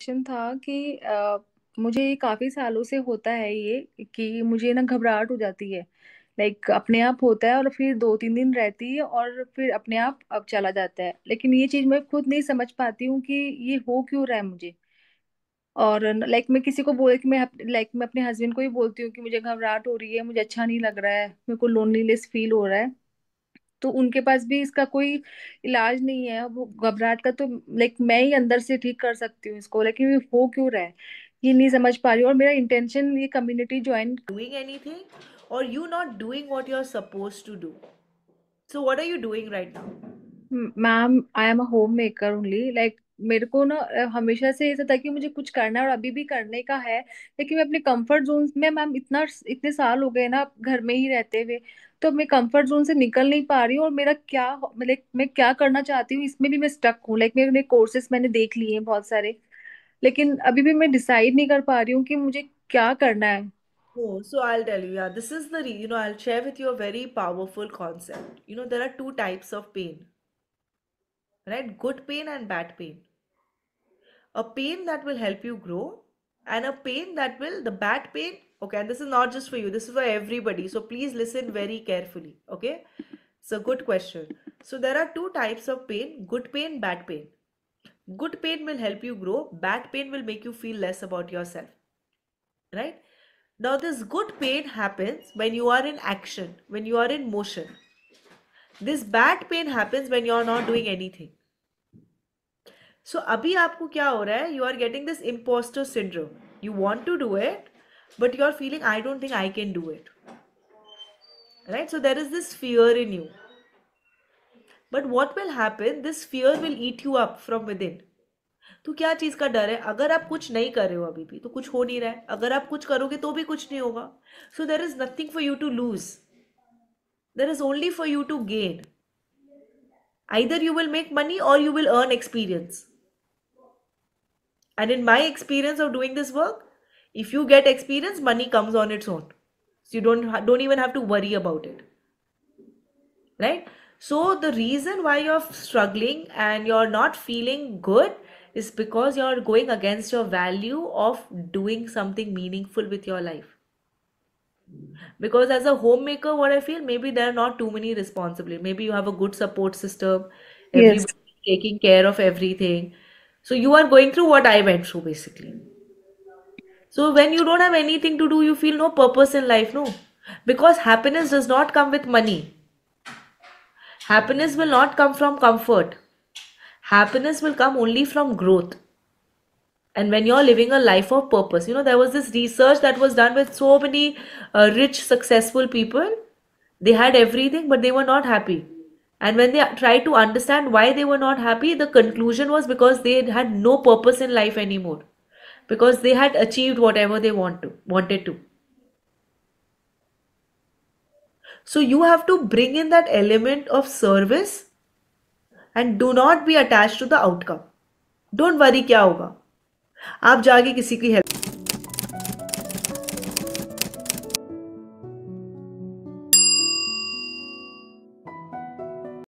Question था कि मुझे ये काफी सालों से होता है ये कि मुझे ना घबराहट हो जाती है। लाइक अपने आप होता है और फिर 2-3 दिन रहती है और फिर अपने आप अब चला जाता है, लेकिन ये चीज मैं खुद नहीं समझ पाती हूँ कि ये हो क्यों रहा है मुझे। और लाइक मैं किसी को बोल कि मैं अपने हस्बैंड को ही बोलती हूँ कि मुझे घबराहट हो रही है, मुझे अच्छा नहीं लग रहा है, मेरे को लोनलीनेस फील हो रहा है। तो उनके पास भी इसका कोई इलाज नहीं है वो घबराहट का। तो लाइक मैं ही अंदर से ठीक कर सकती हूँ इसको, लेकिन ये हो क्यों रहा है ये नहीं समझ पा रही हूँ। और मेरा इंटेंशन ये community join. doing anything or you not doing what you're supposed to do. So, what are you doing right now? Ma'am I am a home maker only. Like मेरे को ना हमेशा से ऐसा था कि मुझे कुछ करना है और अभी भी करने का है, लेकिन मैं अपने कंफर्ट जोन में, मैम इतने साल हो गए ना घर में ही रहते हुए, तो मैं कंफर्ट जोन से निकल नहीं पा रही हूँ। और मेरा क्या, लाइक मैं क्या करना चाहती हूँ इसमें भी मैं स्टक हूँ। लाइक मेरे कोर्सेज मैंने देख लिए हैं बहुत सारे, लेकिन अभी भी मैं डिसाइड नहीं कर पा रही हूँ कि मुझे क्या करना है। Oh, so I'll tell you, yeah, this is I'll share with you a very powerful concept. There are two types of pain, right? Good pain and bad pain. A pain that will help you grow, and a pain that will, the bad pain, okay, and this is not just for you, this is for everybody. So please listen very carefully, okay? It's a good question. So there are two types of pain: good pain, bad pain. Good pain will help you grow, bad pain will make you feel less about yourself, right? Now, this good pain happens when you are in action, when you are in motion. This bad pain happens when you are not doing anything. So, अभी आपको क्या हो रहा है? You are getting this imposter syndrome. You want to do it, but you are feeling, I don't think I can do it. Right? So, there is this fear in you. But what will happen? This fear will eat you up from within. तो क्या चीज का डर है? अगर आप कुछ नहीं कर रहे हो अभी भी तो कुछ हो नहीं रहा है, अगर आप कुछ करोगे तो भी कुछ नहीं होगा. So there is nothing for you to lose, there is only for you to gain. Either you will make money or you will earn experience. And in my experience of doing this work, if you get experience, money comes on its own. So you don't even have to worry about it, right? So the reason why you're struggling and you're not feeling good is because you're going against your value of doing something meaningful with your life. Because as a homemaker, what I feel, maybe there are not too many responsibilities. Maybe you have a good support system, Yes. everybody taking care of everything. So you are going through what I went through basically. So when you don't have anything to do, you feel no purpose in life, no. Because happiness does not come with money. Happiness will not come from comfort. Happiness will come only from growth. And when you're living a life of purpose, there was this research that was done with so many rich, successful people. They had everything, but they were not happy. And when they tried to understand why they were not happy, the conclusion was because they had no purpose in life anymore. Because they had achieved whatever they wanted to. So you have to bring in that element of service and do not be attached to the outcome. Don't worry क्या होगा. आप जाके किसी की help